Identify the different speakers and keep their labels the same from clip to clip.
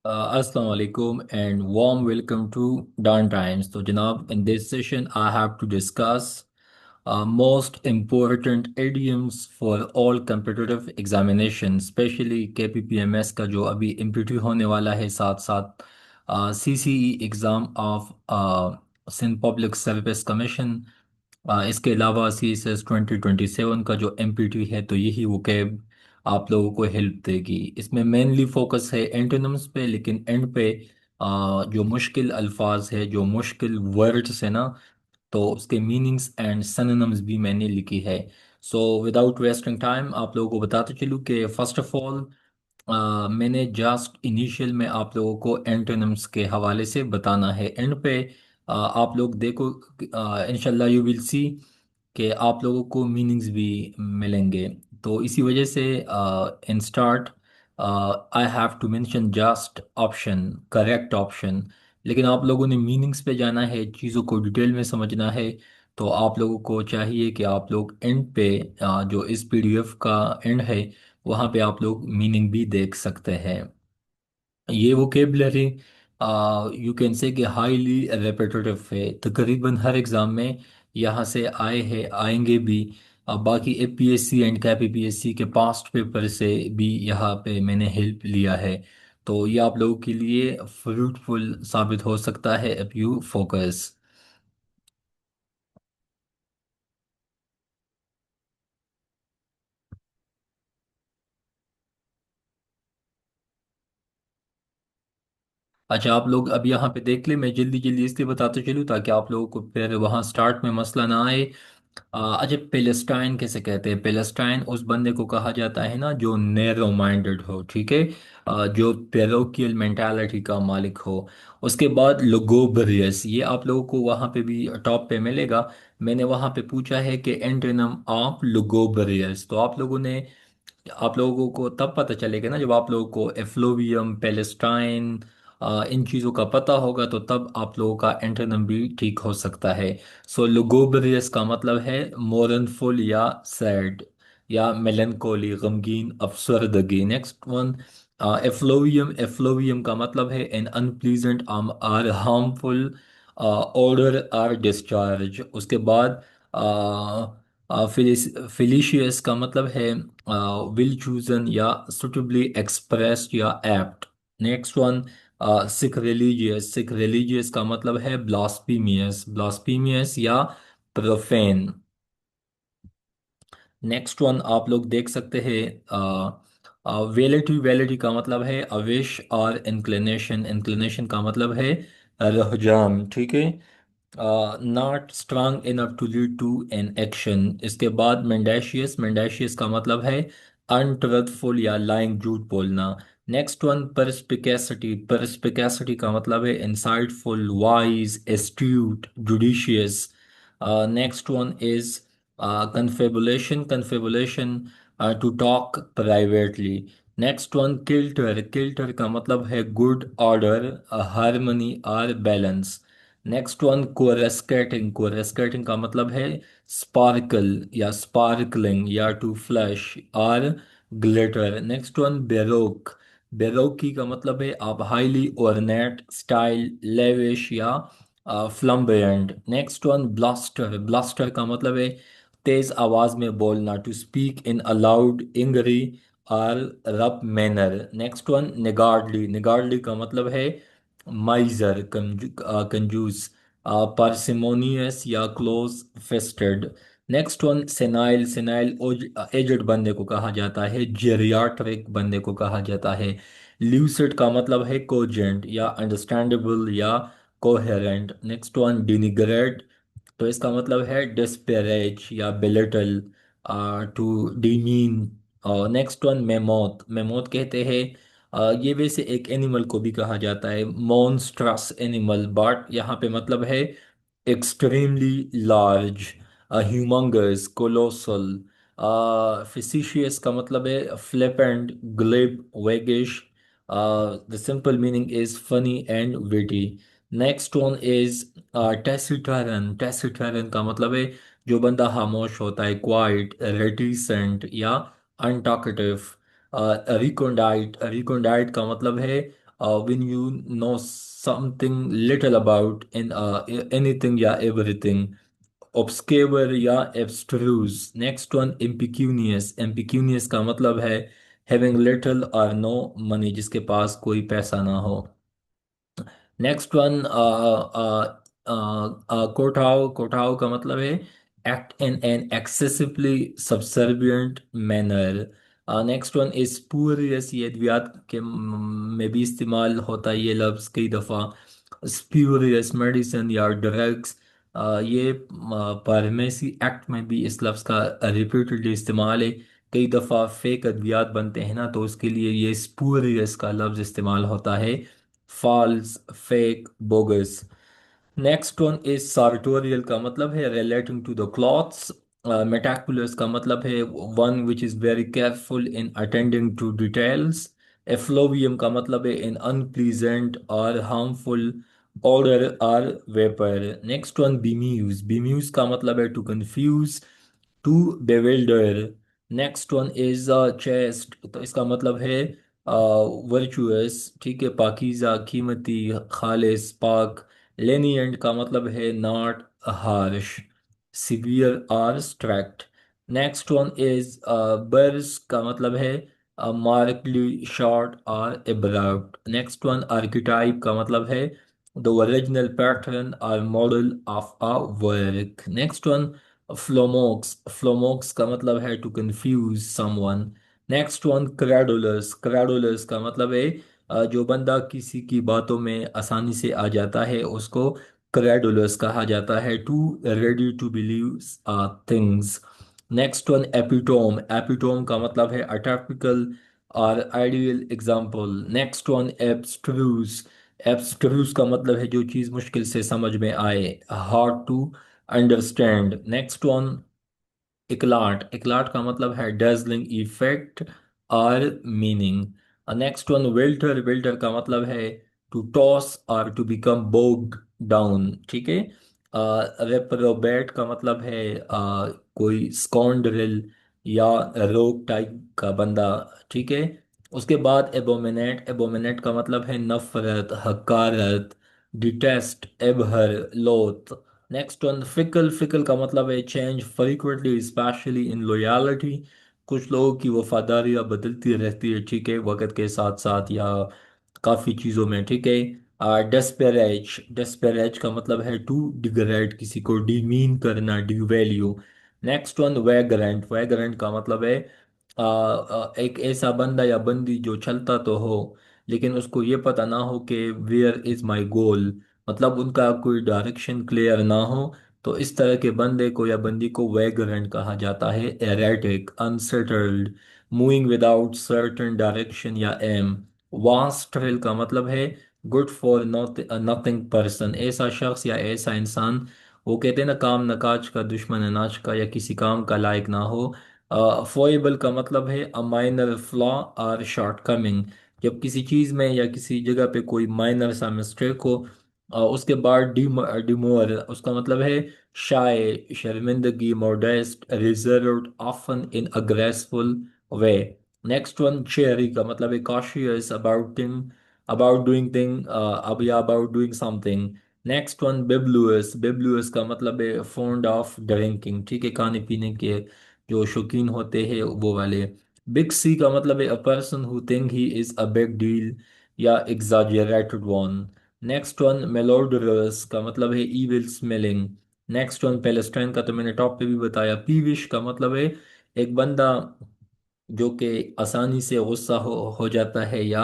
Speaker 1: Assalamu alaikum and warm welcome to Dawn Times. So, Janab, in this session, I have to discuss most important idioms for all competitive examination, especially KPPMS का जो अभी इम्प्यूटी होने वाला है साथ साथ CCE exam of Sindh public service commission. इसके अलावा CSS 2027 का जो MPT है तो यही वो कैब आप लोगों को हेल्प देगी। इसमें मेनली फोकस है एंटोनिम्स पे, लेकिन एंड पे जो मुश्किल अल्फाज है, जो मुश्किल वर्ड्स है ना, तो उसके मीनिंग्स एंड सिनोनिम्स भी मैंने लिखी है। सो विदाउट वेस्टिंग टाइम आप लोगों को बताते चलूँ कि फर्स्ट ऑफ ऑल मैंने जस्ट इनिशियल में आप लोगों को एंटोनिम्स के हवाले से बताना है। एंड पे आप लोग देखो, इंशाल्लाह यू विल सी कि आप लोगों को मीनिंग्स भी मिलेंगे। तो इसी वजह से in start I have to mention just option, correct option. लेकिन आप लोगों ने मीनिंग्स पे जाना है, चीज़ों को डिटेल में समझना है, तो आप लोगों को चाहिए कि आप लोग एंड पे जो इस पीडीएफ का एंड है वहाँ पे आप लोग मीनिंग भी देख सकते हैं। ये वोकेबलरी यू कैन से कि हाईली रेपिटेटिव है, तकरीबन हर एग्ज़ाम में यहाँ से आए हैं, आएंगे भी। बाकी APSC एंड KPPSC के पास्ट पेपर से भी यहाँ पे मैंने हेल्प लिया है। तो ये आप लोगों के लिए फ्रूटफुल साबित हो सकता है इफ यू फोकस। अच्छा, आप लोग अब यहाँ पे देख ले, मैं जल्दी जल्दी इसलिए बताते चलूँ ताकि आप लोगों को फिर वहाँ स्टार्ट में मसला ना आए। अच्छा, पेलेस्टाइन कैसे कहते हैं? पेलेस्टाइन उस बंदे को कहा जाता है ना जो नैरो माइंडेड हो, ठीक है, जो पेरोकियल मेंटालिटी का मालिक हो। उसके बाद लुगोबरियस, ये आप लोगों को वहाँ पे भी टॉप पे मिलेगा। मैंने वहाँ पे पूछा है कि एंटोनिम ऑफ लुगोबरियस, तो आप लोगों को तब पता चलेगा ना जब आप लोगों को एफ्लोवियम, पैलेस्टाइन, इन चीज़ों का पता होगा, तो तब आप लोगों का एंटोनिम भी ठीक हो सकता है। सो लुगोबरियस का मतलब है मोरनफुल या सैड या मेलनकोली, गमगीन, अफसरदगी। नेक्स्ट वन, एफ्लोवियम, एफ्लोवियम का मतलब है an unpleasant or harmful order or discharge. उसके बाद फिलिशियस का मतलब है विल चूजन या सुटेबली एक्सप्रेस्ड या apt. Next one, sacrilegious, sacrilegious का मतलब है ब्लास्फीमियस, ब्लास्फीमियस या प्रोफेन। नेक्स्ट वन आप लोग देख सकते हैं वेलिटी, वेलिटी का मतलब है अविश और इंक्लिनेशन, इंक्लिनेशन का मतलब है रुझान, ठीक है। Not strong enough to lead to an action. इसके बाद मेंडेशियस, मेंडेशियस का मतलब है अनट्रुथफुल या लाइंग, झूठ बोलना। नेक्स्ट वन, परस्पिकेसिटी, परस्पिकेसिटी का मतलब है insightful, wise, astute, judicious. Next one is confabulation, confabulation to talk privately. Next one, kilter, kilter का मतलब है गुड ऑर्डर, हार्मनी और balance. Next one, coruscating, coruscating का मतलब है स्पार्कल या स्पार्कलिंग या टू फ्लैश और glitter. Next one, baroque, baroque का मतलब है आप हाईली ऑर्नेट, स्टाइल, लेविश या flamboyant. Next one, bluster, bluster का मतलब है तेज आवाज में बोलना, to speak in a loud, इंग्री और rough manner. Next one, niggardly, niggardly का मतलब है माइजर, कंजूस, पार्सिमोनियस या close fisted. Next one, senile, senile aged बंदे को कहा जाता है, जेरियाट्रिक बंदे को कहा जाता है। ल्यूसिड का मतलब है कोजेंट या अंडरस्टैंडेबल या कोहेरेंट। नेक्स्ट वन, डिनिग्रेट, तो इसका मतलब है डिस्पैरेज या belittle, to demean. Next one, mammoth, mammoth कहते हैं ये वैसे एक एनिमल को भी कहा जाता है, मॉन्स्ट्रस एनिमल, बट यहाँ पे मतलब है extremely large, humongous, colossal. Facetious का मतलब है flippant, glib, waggish. The simple meaning is funny and witty. Next one is taciturn, taciturn का मतलब है जो बंदा खामोश होता है, क्वाइट, रेटिसेंट या अनटॉकेटिव। रिकोंडाइट, रिकोंडाइट का मतलब है when you know something little about in anything या everything. obscure या abstruse. Next one impecunious. impecunious का मतलब है having little or no money, जिसके पास कोई पैसा ना हो। Next one कोठाओ। कोठाओ का मतलब है act in an excessively subservient manner. Next one is spurious. ये अद्वियात के में भी इस्तेमाल होता है ये लफ्ज़ कई दफ़ा। स्प्यूरियस मेडिसिन या ड्रग्स। ये फार्मेसी एक्ट में भी इस लफ्ज़ का रिपीटेडली इस्तेमाल है। कई दफ़ा फेक अद्वियात बनते हैं ना, तो उसके लिए ये स्पूरियस का लफ्ज़ इस्तेमाल होता है। False, fake, bogus. Next one is sartorial का मतलब है relating to the clothes। meticulous का मतलब है one which is very careful in attending to details। effluvium का मतलब है an unpleasant or harmful odor or vapor। next one bemused। bemused का मतलब है to confuse, to bewilder। Next one is chest. तो इसका मतलब है वर्चुअस, ठीक है, पाकीज़ा, कीमती, खालिस, पाक। लेनिएंट का मतलब है नॉट हार्श, सिवियर और strict. Next one is brusque का मतलब है मार्कली शॉर्ट और एब्रप्ट। नेक्स्ट वन आर्किटाइप का मतलब है द ओरिजिनल पैटर्न और model of a work. Next one flummox. Flummox का मतलब है to confuse someone. Next one credulous. Credulous का मतलब है जो बंदा किसी की बातों में आसानी से आ जाता है उसको क्रेडुलस कहा जाता है। Too ready to believe things. Next one epitome. Epitome का मतलब है अटापिकल और ideal example. Next one abstruse. Abstruse का मतलब है जो चीज़ मुश्किल से समझ में आए, hard to understand. Next one eclat. Eclat का मतलब है डजलिंग इफेक्ट और meaning. Next one welter. Welter का मतलब है टू टॉस और टू बिकम बोग्ड डाउन, ठीक है। रेप्रोबेट का मतलब है कोई स्कॉन्ड्रेल या रोग टाइप का बंदा, ठीक है। उसके बाद एबोमिनेट। एबोमिनेट का मतलब है नफरत, हकारत, डिटेस्ट, एबहर, लोथ। Next one fickle. फिकल का मतलब है change frequently specially in loyalty. कुछ लोगों की वफादारियाँ बदलती रहती है, ठीक है, वक्त के साथ साथ या काफ़ी चीज़ों में, ठीक है। डेस्पेरेज। डेस्पेरेज का मतलब है टू डिग्रेड, किसी को डिमीन करना, devalue. Next one vagrant. Vagrant का मतलब है एक ऐसा बंदा या बंदी जो चलता तो हो लेकिन उसको ये पता ना हो कि वेयर इज माई गोल, मतलब उनका कोई डायरेक्शन क्लियर ना हो। तो इस तरह के बंदे को या बंदी को वैग्रेंट कहा जाता है। Erratic, unsettled, moving without certain direction या एम। वास्ट्रेल का मतलब है गुड फॉर नथिंग पर्सन, ऐसा शख्स या ऐसा इंसान, वो कहते हैं ना काम नकाज का दुश्मन अनाज का, या किसी काम का लायक ना हो। फोएबल का मतलब है अ माइनर फ्लॉ और शॉर्टकमिंग। जब किसी चीज़ में या किसी जगह पे कोई माइनर सा मिस्टेक हो। उसके बाद डिमोर, उसका मतलब है शाय, शर्मिंदगी, modest, reserved, often in a graceful way. Next one chary का मतलब है cautious about thing, about doing thing, अब या about doing something. Next one bibulous. Bibulous का मतलब है फॉन्ड ऑफ ड्रिंकिंग, ठीक है, खाने पीने के जो शौकीन होते हैं वो वाले। बिग सी का मतलब है a person who think he is a big deal या एग्जैजरेटेड वन। नेक्स्ट वन मेलोडरस का मतलब है evil smelling. Next one Palestine का तो मैंने टॉप पे भी बताया। पीविश का मतलब है एक बंदा जो कि आसानी से गुस्सा हो जाता है या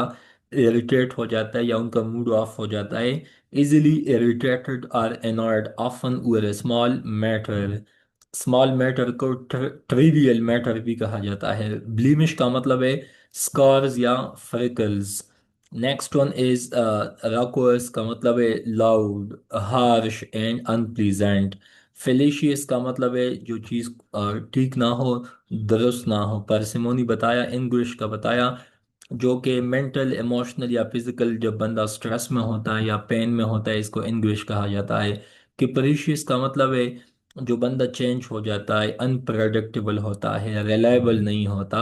Speaker 1: इरिटेट हो जाता है या उनका मूड ऑफ हो जाता है। इजीली इरिटेटेड और एनॉयड ऑफन ओवर ए स्मॉल मैटर। स्मॉल मैटर को ट्रिवियल मैटर भी कहा जाता है। ब्लीमिश का मतलब है स्कॉर्स या फ्रिकल्स। नेक्स्ट वन इज राकोस का मतलब है लाउड, हार्श एंड अनप्लीजेंट। फेलिशियस का मतलब है जो चीज़ ठीक ना हो, दुरुस्त ना हो। पार्सिमोनी बताया, इंग्लिश का बताया जो कि मेंटल, इमोशनल या फिजिकल, जब बंदा स्ट्रेस में होता है या पेन में होता है, इसको इंग्लिश कहा जाता है। किप्रिशियस का मतलब है जो बंदा चेंज हो जाता है, अनप्रडिक्टेबल होता है, रिलायबल नहीं होता।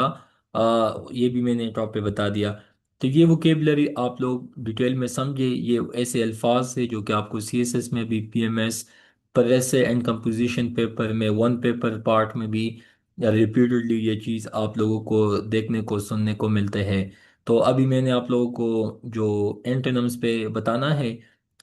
Speaker 1: ये भी मैंने टॉप पे बता दिया। तो ये वोकेबलरी आप लोग डिटेल में समझे, ये ऐसे अल्फाज है जो कि आपको सीएसएस में भी, PMS, press and composition paper में, वन पेपर पार्ट में भी रिपीटेडली ये चीज़ आप लोगों को देखने को सुनने को मिलते हैं। तो अभी मैंने आप लोगों को जो एंटोनिम्स पे बताना है,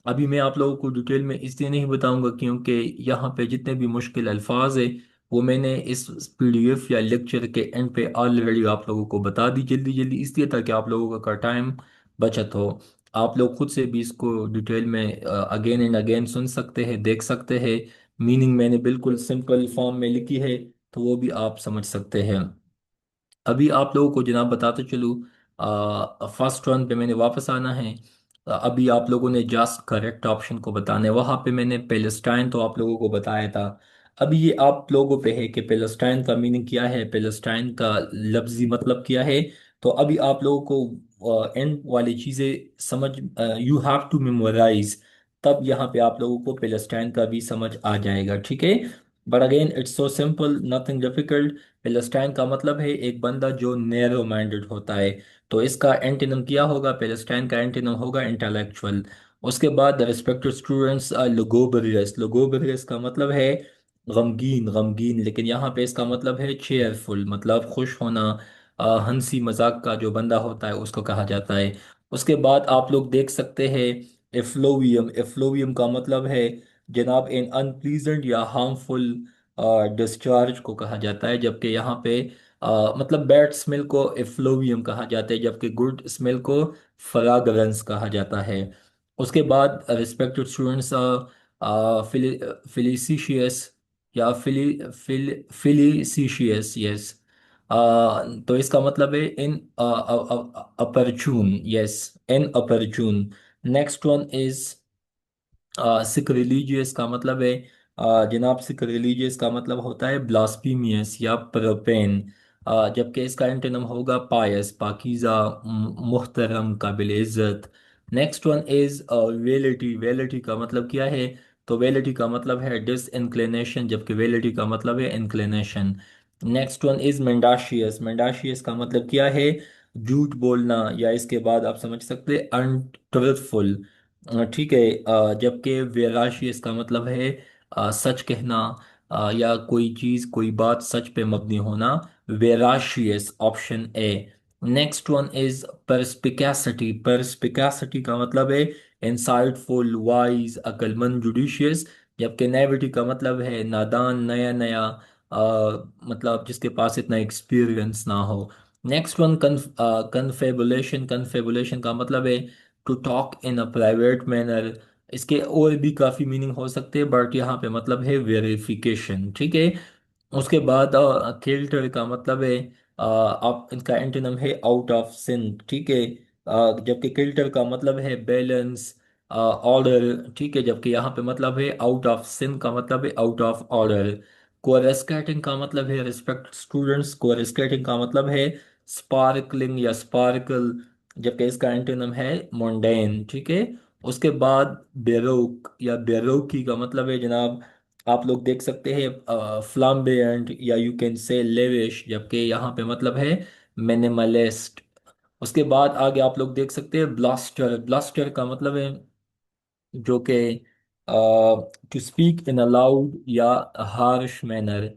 Speaker 1: अभी मैं आप लोगों को डिटेल में इसलिए नहीं बताऊंगा क्योंकि यहाँ पे जितने भी मुश्किल अल्फाज है वो मैंने इस पीडीएफ या लेक्चर के एंड पे ऑलरेडी आप लोगों को बता दी जल्दी जल्दी, इसलिए ताकि आप लोगों का टाइम बचत हो। आप लोग खुद से भी इसको डिटेल में अगेन एंड अगेन सुन सकते हैं, देख सकते हैं। मीनिंग मैंने बिल्कुल सिंपल फॉर्म में लिखी है, तो वो भी आप समझ सकते हैं। अभी आप लोगों को जनाब बताते चलूँ, फर्स्ट वन पे मैंने वापस आना है। अभी आप लोगों ने जस्ट करेक्ट ऑप्शन को बताना है, वहाँ पे मैंने पेलेस्टाइन तो आप लोगों को बताया था। अभी ये आप लोगों पे है कि पेलेस्टाइन का मीनिंग क्या है, पेलेस्टाइन का लफ्जी मतलब क्या है। तो अभी आप लोगों को एंड वाली चीज़ें समझ, यू हैव टू मेमोराइज, तब यहाँ पे आप लोगों को पेलेस्टाइन का भी समझ आ जाएगा, ठीक है। But again it's so simple, nothing difficult. Palestine का मतलब है एक बंदा जो नैरो माइंडेड होता है। तो इसका एंटीनम क्या होगा, पेलेस्टाइन का एंटीनम होगा इंटेलेक्चुअल। उसके बाद रिस्पेक्टेड स्टूडेंट्स, लुगोबरियस, लुगोबरियस का मतलब है गमगीन, गमगीन, लेकिन यहाँ पे इसका मतलब है चेयरफुल, मतलब खुश होना। हंसी मजाक का जो बंदा होता है उसको कहा जाता है। उसके बाद आप लोग देख सकते हैं एफ्लोवियम, एफ्लोवियम का मतलब है जनाब इन अनप्लीजेंट या हार्मफुल डिस्चार्ज को कहा जाता है, जबकि यहाँ पे मतलब बैड स्मेल को एफ्लोवियम कहा जाता है, जबकि गुड स्मेल को फ्राग्रेंस कहा जाता है। उसके बाद रिस्पेक्टेड स्टूडेंट्स, फिलिसिशियस या फिलिसिशियस, यस। तो इसका मतलब है inopportune, yes, inopportune. Next one is sacrilegious का मतलब है जनाब, सिख रिलीजियस का मतलब होता है ब्लास्फीमियस या प्रोपेन। जबकि इसका एंटोनिम होगा पायस, पाकीज़ा, मुहतरम, काबिल इज़्ज़त। नेक्स्ट वन इज वेलिटी, वेलिटी का मतलब क्या है, तो वेलिटी का मतलब है डिस इंक्लिनेशन, जबकि वेलिटी का मतलब है inclination. Next one is mendacious, mendacious का मतलब क्या है, झूठ बोलना, या इसके बाद आप समझ सकते हैं अनट्रूथफुल, ठीक है। जबकि वेराशियस का मतलब है सच कहना, या कोई चीज कोई बात सच पे मबनी होना, veracious, option A. Next one is perspicacity, perspicacity का मतलब है इंसाइटफुल, वाइज, अक्लमंद, जुडिशियस। जबकि नेविटी का मतलब है नादान, नया नया, मतलब जिसके पास इतना एक्सपीरियंस ना हो। नेक्स्ट वन कन्फेबुलेशन, कन्फेबुलेशन का मतलब है to talk in a private manner. इसके और भी काफ़ी मीनिंग हो सकते हैं, बट यहाँ पे मतलब है वेरिफिकेशन, ठीक है। उसके बाद किल्टर का मतलब है आप इनका एंटोनिम है आउट ऑफ सिंक, ठीक है। जबकि किल्टर का मतलब है बैलेंस, ऑर्डर, ठीक है। जबकि यहाँ पे मतलब है आउट ऑफ सिंक का मतलब है आउट ऑफ ऑर्डर। कोरेस्केटिंग का मतलब है रिस्पेक्ट स्टूडेंट्स, कोरेस्केटिंग का मतलब है स्पार्कलिंग या स्पार्कल, जबकि इसका एंटोनिम है मोंडेन, ठीक है। उसके बाद बेरोक या बेरोकी का मतलब है जनाब, आप लोग देख सकते हैं फ्लाम्बेंट या यू कैन से लेविश, जबकि यहाँ पे मतलब है मिनिमलिस्ट। उसके बाद आगे आप लोग देख सकते हैं ब्लास्टर, ब्लास्टर का मतलब है जो कि to speak in a loud या हार्श मैनर,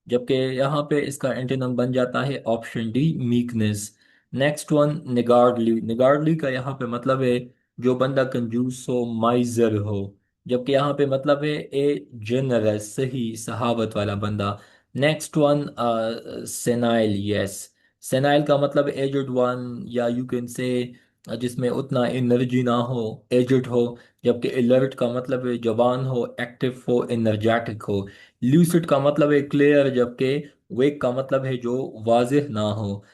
Speaker 1: जबकि यहाँ पे इसका एंटोनिम बन जाता है option D, meekness. Next one niggardly, niggardly का यहाँ पे मतलब है जो बंदा कंजूस हो, माइजर हो, जबकि यहाँ पे मतलब है ए जनरस, सही सहावत वाला बंदा। Next one senile, yes, senile का मतलब एजड वन, या यू कैन से जिसमें उतना एनर्जी ना हो, एजड हो। जबकि अलर्ट का मतलब है जवान हो, एक्टिव हो, एनर्जेटिक हो। ल्यूसिड का मतलब है क्लियर, जबकि वेक का मतलब है जो वाजिह ना हो।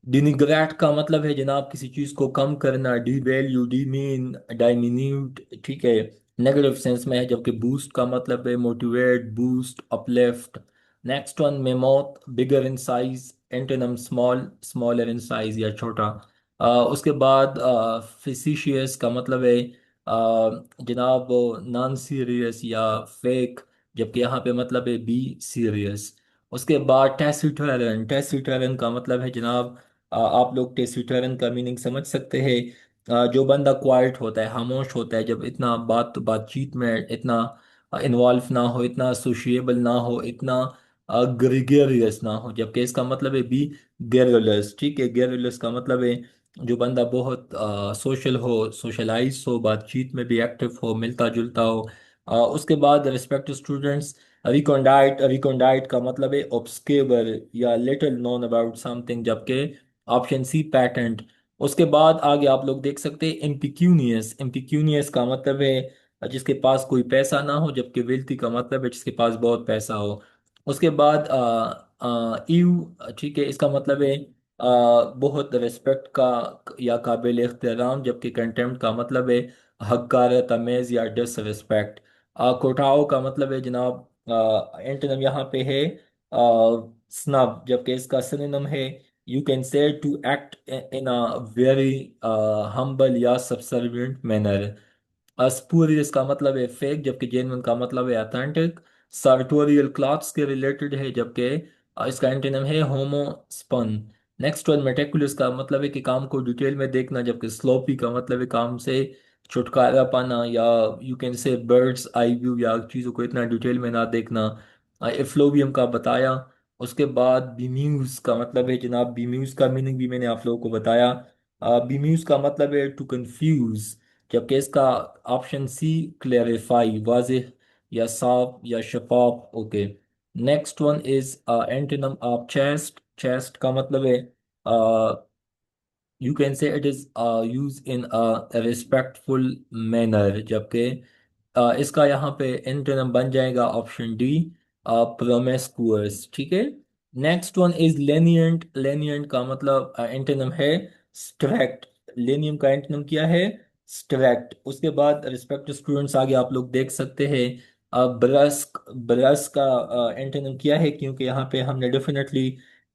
Speaker 1: डिनिग्रेट का मतलब है जनाब किसी चीज को कम करना, डी वैल्यू, डीमीन, डाइमिन्यूट, ठीक है, नेगेटिव सेंस में है। जबकि बूस्ट का मतलब है motivate, boost, uplift. Next one mammoth, bigger in size, antonym small, smaller in size या छोटा। उसके बाद फिसिशियस का मतलब है जनाब नॉन सीरियस या फेक, जबकि यहाँ पे मतलब है बी सीरियस। उसके बाद टेसिटरन, टेसिटरन का मतलब है जनाब आप लोग टेसिटरन का मीनिंग समझ सकते हैं। जो बंदा क्वाइट होता है, खामोश होता है, जब इतना बातचीत में इतना इन्वॉल्व ना हो, इतना सोशिएबल ना हो, इतना ग्रेगरियस ना हो, जबकि इसका मतलब है बी गेरुलस। ठीक है, गेरुलस का मतलब है जो बंदा बहुत सोशल हो, सोशलाइज हो, बातचीत में भी एक्टिव हो, मिलता जुलता हो। उसके बाद रिस्पेक्ट स्टूडेंट्स, रिकॉन्डाइट, रिकॉन्डाइट का मतलब है ऑब्सकेवर या लिटिल नोन अबाउट समथिंग, जबकि ऑप्शन सी पैटेंट। उसके बाद आगे आप लोग देख सकते हैं इम्पिक्यूनियस, इम्पिक्यूनियस का मतलब है जिसके पास कोई पैसा ना हो, जबकि वेल्थी का मतलब है जिसके पास बहुत पैसा हो। उसके बाद ईव, ठीक है, इसका मतलब है बहुत रिस्पेक्ट का या काबिल एहतराम, जबकि कंटेम्प्ट का मतलब है हक़ारत तमेज़ या डिसरिस्पेक्ट। कोटाओ का मतलब है जनाब, एंटोनिम यहाँ पे है स्नब, जबकि इसका सिनोनिम है you can say to act in a very humble या सबसर्विएंट मैनर। स्पूरियस का मतलब है फेक, जबकि जेन्युइन का मतलब है ऑथेंटिक। सर्टोरियल क्लॉथ्स के रिलेटेड है, जबकि इसका एंटोनिम है होमोस्पन। नेक्स्ट वन मेटिकुलस का मतलब है कि काम को डिटेल में देखना, जबकि स्लोपी का मतलब है काम से छुटकारा पाना, या यू कैन से बर्ड्स आई व्यू, या चीज़ों को इतना डिटेल में ना देखना। एफ्लोवियम का बताया। उसके बाद बीम्यूज का मतलब है जनाब, बीम्यूज का मीनिंग भी मैंने आप लोगों को बताया। बीम्यूज का मतलब है टू कंफ्यूज, जबकि इसका ऑप्शन सी क्लेरिफाई, वाज़ेह या साफ या शफाफ। Okay, next one is antonym of chaste, chaste का मतलब है you can say it is use in a respectful manner, जबकि इसका यहाँ पे एंटोनिम बन जाएगा ऑप्शन डी, प्रोमिस्कुअस। ठीक है, नेक्स्ट वन इज लेनिएंट, लेनिएंट का मतलब एंटोनिम है स्ट्रैक्ट, लेनियम का एंटोनिम क्या है, स्ट्रैक्ट। उसके बाद रिस्पेक्ट स्टूडेंट्स आगे आप लोग देख सकते हैं ब्रस्क, ब्रस्क का एंटोनिम क्या है, क्योंकि यहाँ पे हमने डेफिनेटली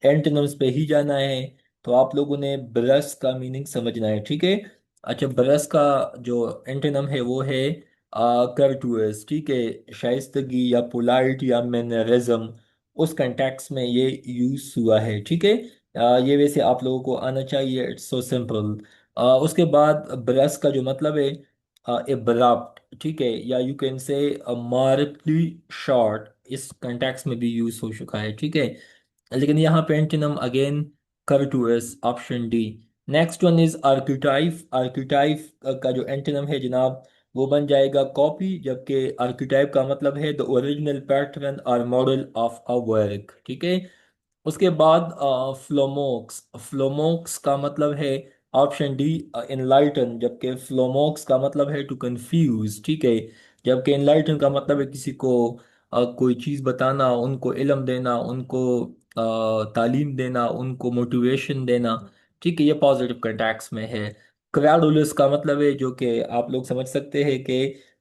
Speaker 1: एंटोनिम्स पे ही जाना है, तो आप लोगों ने ब्रश का मीनिंग समझना है। ठीक है, अच्छा, ब्रश का जो एंटोनिम है वो है कर्टुअस। ठीक है, शाइस्तगी या पोलाइट या मैनरिज्म, उस कंटेक्स में ये यूज हुआ है। ठीक है, ये वैसे आप लोगों को आना चाहिए, इट्स सो सिंपल। उसके बाद ब्रश का जो मतलब है एब्रप्ट, ठीक है, या यू कैन से मार्कली शॉर्ट, इस कंटेक्स में भी यूज हो चुका है। ठीक है, लेकिन यहाँ पे antonym again courteous, option D. Next one is archetype, archetype का जो एंटोनिम है जनाब वो बन जाएगा कॉपी, जबकि आर्किटाइप का मतलब है द ओरिजिनल पैटर्न और मॉडल ऑफ अ वर्क। ठीक है, उसके बाद फ्लोमोक्स, फ्लोमोक्स का मतलब है ऑप्शन डी इनलाइटन, जबकि फ्लोमोक्स का मतलब है टू कंफ्यूज। ठीक है, जबकि इनलाइटन का मतलब है किसी को कोई चीज़ बताना, उनको इल्म देना, उनको तालीम देना, उनको मोटिवेशन देना। ठीक है, ये पॉजिटिव कंटेक्स में है। क्रेडुलस का मतलब है जो कि आप लोग समझ सकते हैं कि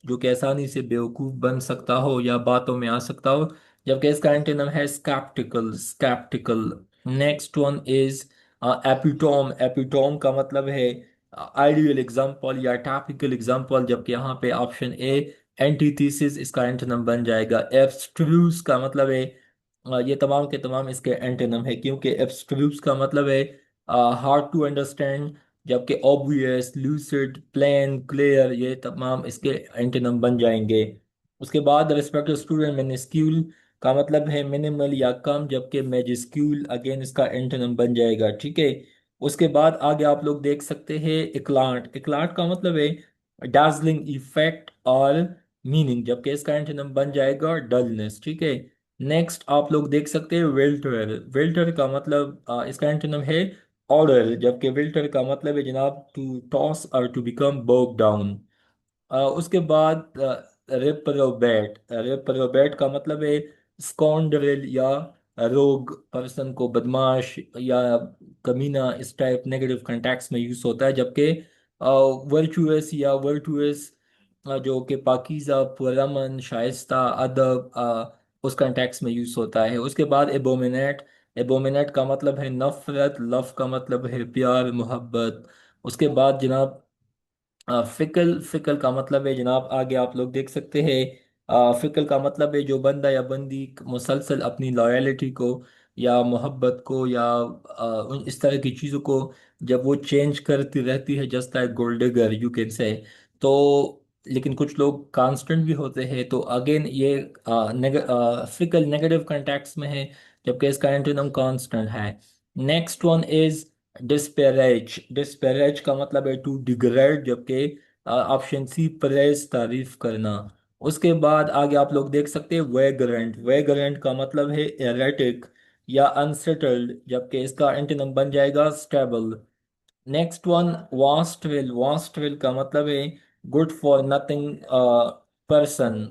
Speaker 1: जो कि आसानी से बेवकूफ़ बन सकता हो या बातों में आ सकता हो, जबकि इसका एंटोनिम है sceptical, sceptical. Next one is epitome, epitome का मतलब है आइडियल एग्जांपल या टॉपिकल एग्जांपल, जबकि यहाँ पे ऑप्शन ए एंटीथीसिस इसका एंटोनिम बन जाएगा। एब्स्ट्रूस का मतलब है ये तमाम के तमाम इसके एंटोनिम है, क्योंकि एब्स्ट्रूस का मतलब है हार्ड टू अंडरस्टैंड, जबकि ऑब्वियस, लूसिड, प्लेन, क्लियर, ये तमाम इसके एंटोनिम बन जाएंगे। उसके बाद रिस्पेक्ट स्टूडेंट, मिनिस्क्यूल का मतलब है मिनिमल या कम, जबकि मेजिस्क्यूल अगेन इसका एंटोनिम बन जाएगा। ठीक है, उसके बाद आगे आप लोग देख सकते हैं इक्लांट, इक्लांट का मतलब है डार्जलिंग इफेक्ट और मीनिंग, जबकि इसका एंटोनिम बन जाएगा डलनेस। ठीक है, नेक्स्ट आप लोग देख सकते हैं विल्टर, विल्टर का मतलब इसका एंटोनिम है ऑर्डर, जबकि विल्टर का मतलब है जनाब टू टॉस और टू बिकम बोग डाउन। उसके बाद रेप्रोबेट, रेप्रोबेट का मतलब है स्कॉन्ड्रेल या रोग पर्सन को, बदमाश या कमीना, इस टाइप नेगेटिव कंटेक्स में यूज होता है, जबकि वर्चुअस या वर्चुअस जो कि पाकीज़ा, पुरअमन, शाइस्ता, अदब, उस कंटेक्स में यूज होता है। उसके बाद एबोमिनेट, एबोमिनेट का मतलब है नफरत, लव का मतलब है प्यार मोहब्बत। उसके बाद जनाब फिकल, फिकल का मतलब है जनाब आगे आप लोग देख सकते हैं फिकल का मतलब है जो बंदा या बंदी मुसलसल अपनी लॉयलिटी को या मोहब्बत को या इस तरह की चीज़ों को जब वो चेंज करती रहती है, just like gold digger you can से। तो लेकिन कुछ लोग कांस्टेंट भी होते हैं, तो अगेन ये फिकल नेगेटिव कॉन्टेक्स्ट में है, जबकि इसका एंटोनिम कांस्टेंट है। Next one is disparage. Disparage का मतलब है टू डिग्रेड, जबकि ऑप्शन सी प्रेज, तारीफ करना। उसके बाद आगे आप लोग देख सकते हैं वेग्रेंट। वेग्रेंट का मतलब है एरेटिक या अनसेटल्ड, जबकि इसका एंटोनिम बन जाएगा stable. Next one wastrel. Wastrel का मतलब है गुड फॉर नथिंग पर्सन।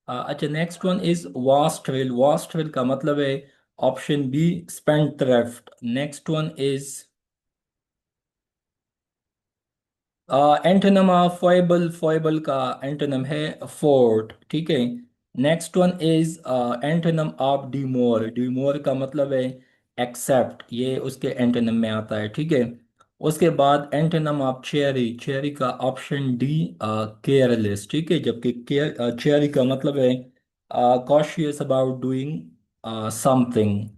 Speaker 1: अच्छा, next one is wastrel. Wastrel का मतलब है option B spendthrift. Next one is antonym of foible. Foible का एंटोनम है फोर्ट, ठीक है। Next one is antonym of demur. Demur का मतलब है एक्सेप्ट, ये उसके एंटोनम में आता है, ठीक है। उसके बाद एंटोनम ऑफ चेरी। चेरी का ऑप्शन डी केयरलेस, ठीक है, जबकि केयर चेरी का मतलब है cautious about doing something.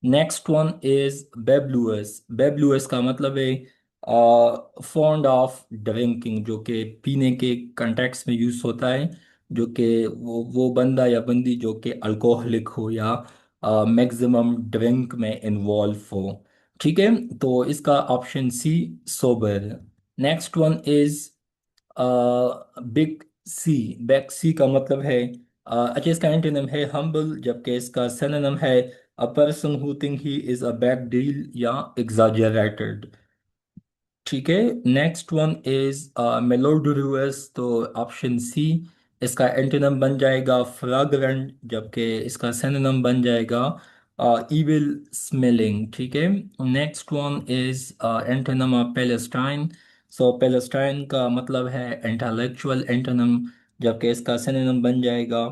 Speaker 1: Next one is bibulous. Bibulous का मतलब है फॉन्ड ऑफ ड्रिंकिंग, जो कि पीने के कंटेक्स में यूज होता है, जो कि वो बंदा या बंदी जो कि अल्कोहलिक हो या मैक्सिमम ड्रिंक में इन्वॉल्व हो, ठीक है। तो इसका option C sober. Next one is big C. Big C का मतलब है अच्छा, इसका एंटोनिम है हम्बल, जबकि इसका सिनोनिम है a person who think he is a bad deal या एग्जाजरेटेड, ठीक है। Next one is malodorous. तो ऑप्शन सी, इसका एंटोनिम बन जाएगा फ्रैग्रेंट, जबकि इसका सिनोनिम बन जाएगा इविल स्मेलिंग, ठीक है। Next one is antonym of Palestine. So Palestine का मतलब है इंटेलेक्चुअल एंटोनिम, जबकि इसका सिनोनिम बन जाएगा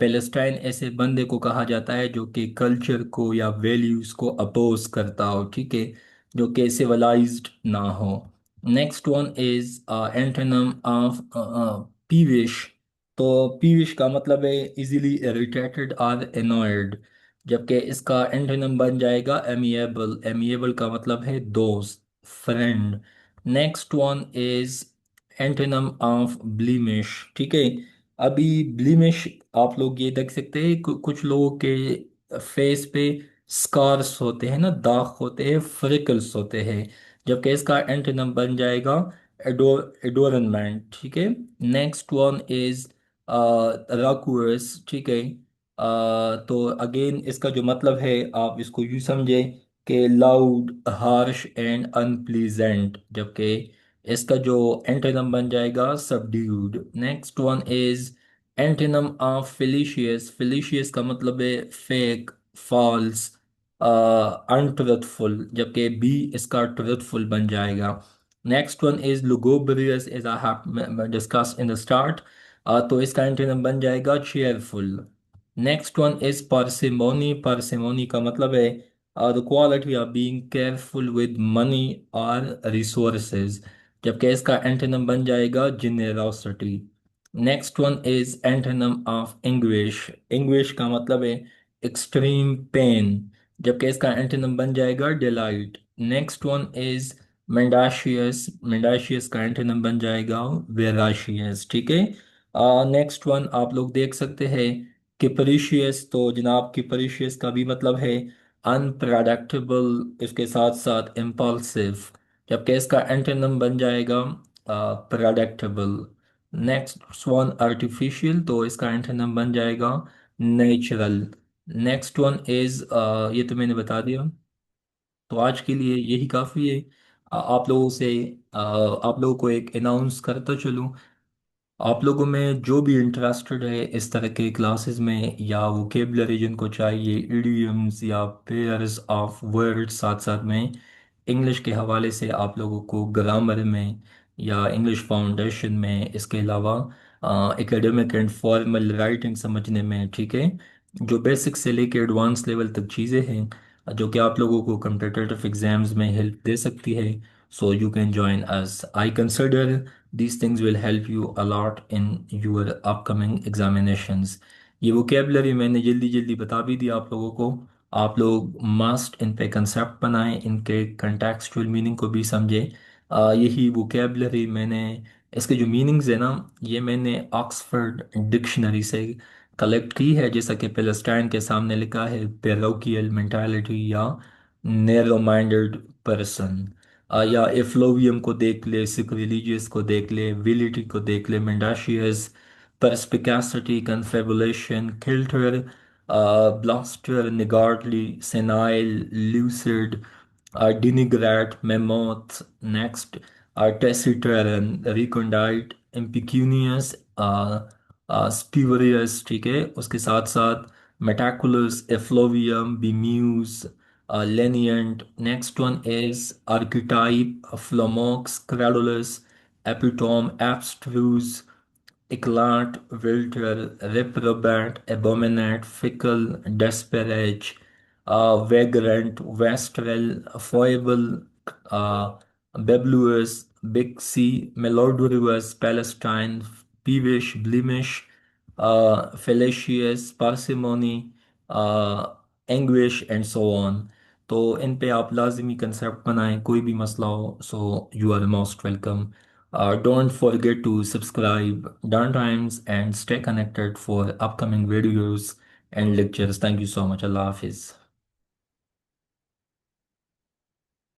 Speaker 1: पैलेस्टाइन। ऐसे बंदे को कहा जाता है जो कि कल्चर को या वैल्यूज को अपोज करता हो, ठीक है, जो कि सिविलाइज्ड ना हो। Next one is antonym of peevish. तो पीविश का मतलब है इजीली इरिटेटेड और एनॉयड, जबकि इसका एंटोनम बन जाएगा एमिएबल। एमिएबल का मतलब है दोस्त, friend. Next one is antonym of blemish, ठीक है। अभी ब्लीमिश आप लोग ये देख सकते हैं कुछ लोगों के फेस पे स्कार्स होते हैं ना, दाग होते हैं, फ्रिकल्स होते हैं, जबकि इसका एंटोनिम बन जाएगा एडोरनमेंट, ठीक है। नेक्स्ट वन इज रकुअस, ठीक है। तो अगेन इसका जो मतलब है आप इसको यूँ समझे कि लाउड, हार्श एंड अनप्लीजेंट, जबकि इसका जो एंटोनिम बन जाएगा subdued. Next one is antonym of felicitous. Felicitous का मतलब है फेक, फॉल्स, अनट्रुथफुल, जबकि बी इसका ट्रुथफुल बन जाएगा। Next one is lugubrious, as I have discuss in the start. तो इसका एंटोनिम बन जाएगा cheerful. Next one is parsimony. Parsimony का मतलब है the quality of being careful with money और रिसोर्सेज, जबकि इसका एंटोनिम बन जाएगा generosity. Next one is antonym of anguish. Anguish का मतलब है एक्सट्रीम पेन, जबकि इसका एंटोनिम बन जाएगा delight. Next one is mendacious. Mendacious का एंटोनिम बन जाएगा वेराशियस, ठीक है। नेक्स्ट वन आप लोग देख सकते हैं किपरिशियस। तो जनाब किपरिशियस का भी मतलब है अनप्रडिक्टेबल, इसके साथ साथ इम्पल्सिव, जबकि इसका एंटोनिम बन जाएगा प्रेडिक्टेबल। Next one artificial. तो इसका एंटोनिम बन जाएगा नेचुरल। नेक्स्ट वन इज, ये तो मैंने बता दिया। तो आज के लिए यही काफ़ी है। आप लोगों से, आप लोगों को एक अनाउंस करता चलूँ, आप लोगों में जो भी इंटरेस्टेड है इस तरह के क्लासेस में, या वोकेबलरी जिनको चाहिए, इडियम्स या पेयर्स ऑफ वर्ड्स, साथ साथ में इंग्लिश के हवाले से आप लोगों को ग्रामर में या इंग्लिश फाउंडेशन में, इसके अलावा एकेडमिक एंड फॉर्मल राइटिंग समझने में, ठीक है, जो बेसिक से लेके एडवांस लेवल तक चीज़ें हैं जो कि आप लोगों को कम्पिटिटिव एग्जाम्स में हेल्प दे सकती है। So you can join us. I consider these things will help you a lot in your upcoming examinations। ये vocabulary मैंने जल्दी जल्दी बता भी दिया आप लोगों को। आप लोग मस्ट इन पे कंसेप्ट बनाएं, इनके contextual मीनिंग को भी समझें। यही vocabulary मैंने, इसके जो मीनिंग्स है ना, ये मैंने ऑक्सफोर्ड डिक्शनरी से कलेक्ट की है। जैसा कि पेलेस्टाइन के सामने लिखा है, पेरोकियल मेंटालिटी या नैरो माइंडेड पर्सन। या एफ्लोवियम को देख ले, सिक रिलीजियस को देख ले, विलिटी को देख ले, mendacious, perspicacity, confabulation, kilter, bluster, niggardly, senile, lucid, denigrate, mammoth. Next, taciturn, recondite, impecunious, spurious, ठीक है। उसके साथ साथ meticulous, effluvium, bemuse, lenient। Next one is archetype, phlomox, credulous, epitome, abstruse, eclat, wilter, reprobate, abominate, fickle, disparage, vagrant, wastrel, foible, uh, babluous, big C, malodorous, Palestine, peevish, blemish, fallacious, parsimony, anguish and so on. तो इन पे आप लाजमी concept बनाएं, कोई भी मसला हो। So you are most welcome. Don't forget to subscribe down times and stay connected for upcoming videos and lectures. Thank you so much. अल्लाह हाफिज़।